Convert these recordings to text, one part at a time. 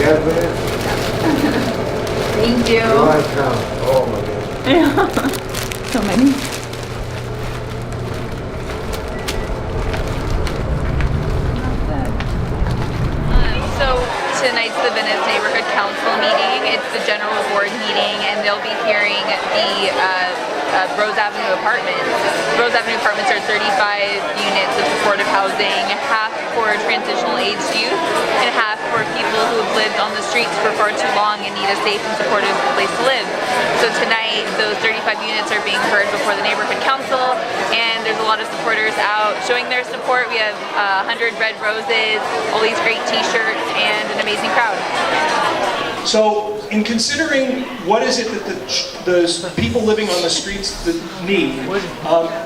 have been? Thank you. Right now. Oh my God. So many. So tonight's the Venice Neighborhood Council meeting. It's the general board meeting, and they'll be hearing the Rose Avenue Apartments. Rose Avenue Apartments are 35 units of supportive housing, half for transitional aged youth and half for people who have lived on the streets for far too long and need a safe and supportive place to live. So tonight, those 35 units are being heard before the Neighborhood Council, and there's a lot of supporters out showing their support. We have 100 red roses, all these great t-shirts, and an amazing crowd. So, in considering what is it that the people living on the streets that need,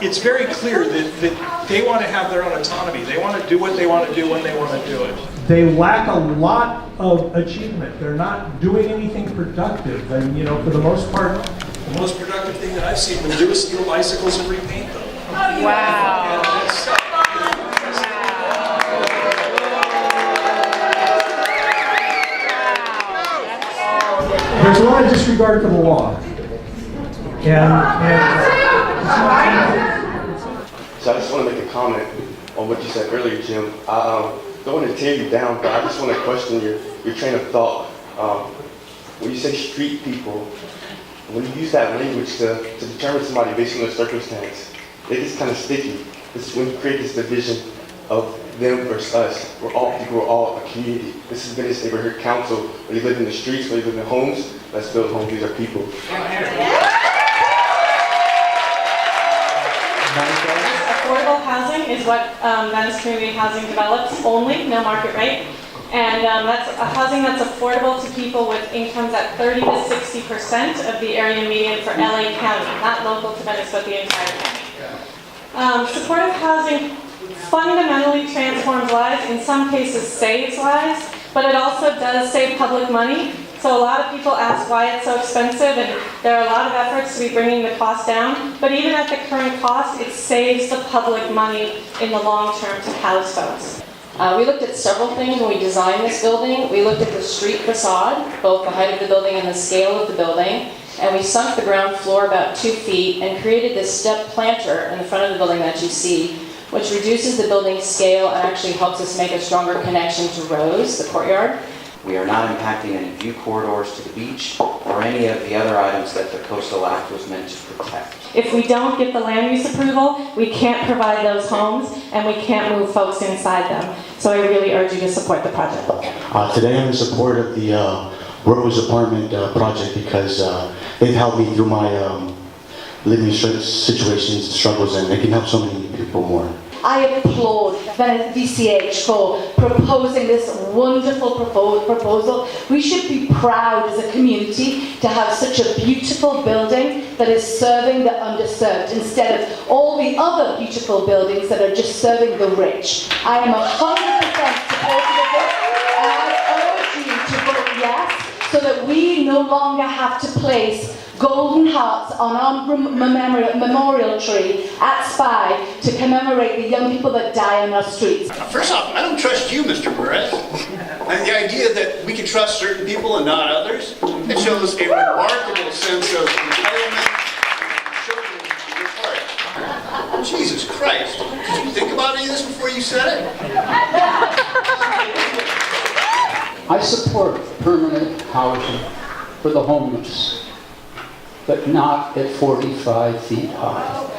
it's very clear that they want to have their own autonomy. They want to do what they want to do when they want to do it. They lack a lot of achievement. They're not doing anything productive. And, you know, for the most part, the most productive thing that I've seen them do is steal bicycles and repaint them. Wow. There's a lot of disregard for the law. So I just want to make a comment on what you said earlier, Jim. I don't want to tear you down, but I just want to question your train of thought. When you say street people, when you use that language to determine somebody based on their circumstance, it is kind of sticky. This is when you create this division of them versus us. We're all people, we're all a community. This is Venice Neighborhood Council. Whether you live in the streets, whether you live in homes, let's build homes. These are people. Affordable housing is what Venice Community Housing develops only, no market rate. And that's a housing that's affordable to people with incomes at 30 to 60% of the area median for LA County, not local to Venice, but the entire county. Supportive housing fundamentally transforms lives, in some cases saves lives, but it also does save public money. So a lot of people ask why it's so expensive, and there are a lot of efforts to be bringing the cost down, but even at the current cost, it saves the public money in the long term to house folks. We looked at several things when we designed this building. We looked at the street facade, both the height of the building and the scale of the building, and we sunk the ground floor about 2 feet and created this step planter in the front of the building that you see, which reduces the building's scale and actually helps us make a stronger connection to Rose, the courtyard. We are not impacting any view corridors to the beach or any of the other items that the Coastal Act was meant to protect. If we don't get the land use approval, we can't provide those homes and we can't move folks inside them. So I really urge you to support the project. Today I'm in support of the Rose apartment project because they've helped me through my living situations, struggles, and they can help so many people more. I applaud Venice VCH for proposing this wonderful proposal. We should be proud as a community to have such a beautiful building that is serving the underserved instead of all the other beautiful buildings that are just serving the rich. I am 100% supportive of this, and I urge you to vote yes so that we no longer have to place golden hearts on our memorial tree at Spy to commemorate the young people that die on our streets. First off, I don't trust you, Mr. Perez. And the idea that we can trust certain people and not others, it shows a remarkable sense of entitlement and chauvinism on your part. Jesus Christ, did you think about any of this before you said it? I support permanent housing for the homeless, but not at 45 feet high.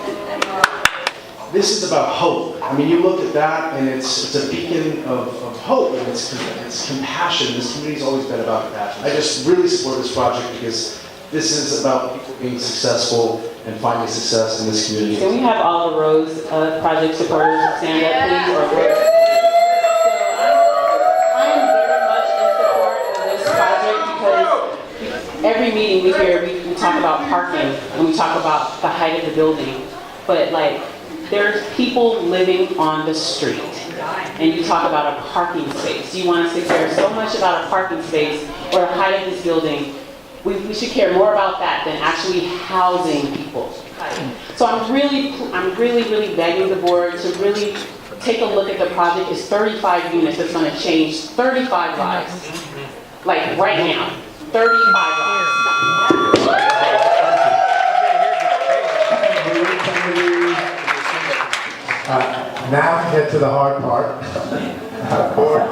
This is about hope. I mean, you look at that and it's a beacon of hope, and it's compassion. This community's always been about compassion. I just really support this project because this is about people being successful and finding success in this community. Can we have all the Rose project supporters stand up, please? Or every meeting we hear, we talk about parking and we talk about the height of the building, but like there's people living on the street and you talk about a parking space. You want us to care so much about a parking space or the height of this building. We should care more about that than actually housing people. So I'm really begging the board to really take a look at the project. It's 35 units that's going to change 35 lives. Like right now, 35 Now to get to the hard part. Board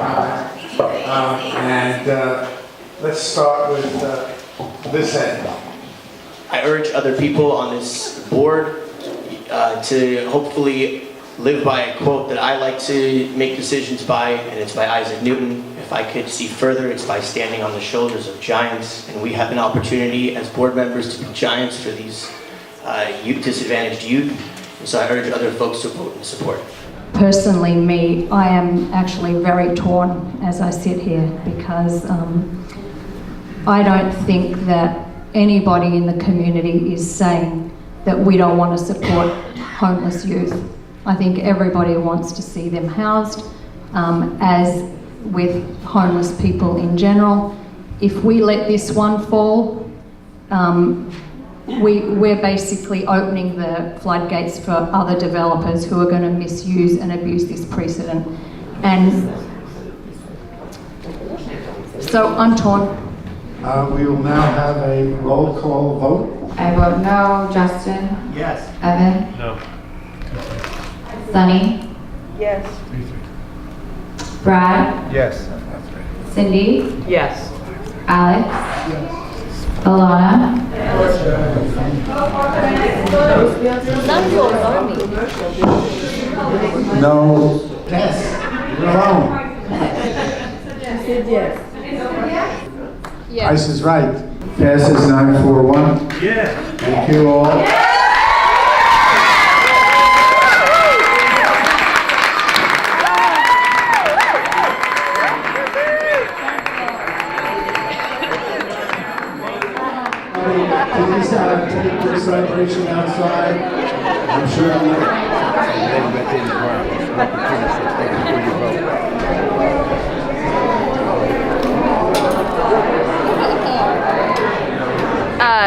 comments. Let's start with this end. I urge other people on this board to hopefully live by a quote that I like to make decisions by, and it's by Isaac Newton. If I could see further, it's by standing on the shoulders of giants, and we have an opportunity as board members to be giants for these disadvantaged youth. And so I urge other folks to vote in support. Personally, me, I am actually very torn as I sit here because I don't think that anybody in the community is saying that we don't want to support homeless youth. I think everybody wants to see them housed, as with homeless people in general. If we let this one fall, we're basically opening the floodgates for other developers who are going to misuse and abuse this precedent. And so I'm torn. We will now have a roll call vote. I vote no. Justin? Yes. Evan? No. Sunny? Yes. Brad? Yes. Cindy? Yes. Alex? Alana? No. Yes. You're alone. She said yes. Ice is right. Passes 9-4-1. Yeah. Thank you all. Please take your celebration outside. I'm sure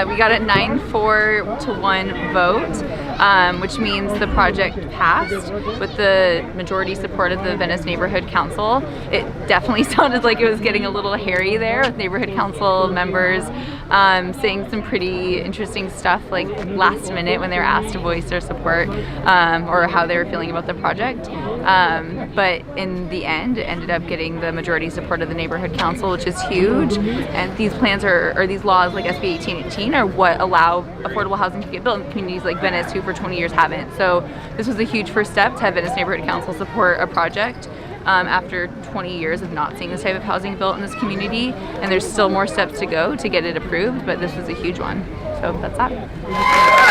we got a 9-4-1 vote, which means the project passed with the majority support of the Venice Neighborhood Council. It definitely sounded like it was getting a little hairy there with Neighborhood Council members saying some pretty interesting stuff like last minute when they were asked to voice their support or how they were feeling about the project. But in the end, it ended up getting the majority support of the Neighborhood Council, which is huge. And these plans or these laws like SB 1818 are what allow affordable housing to get built in communities like Venice, who for 20 years haven't. So this was a huge first step to have Venice Neighborhood Council support a project after 20 years of not seeing this type of housing built in this community. And there's still more steps to go to get it approved, but this was a huge one. So that's that.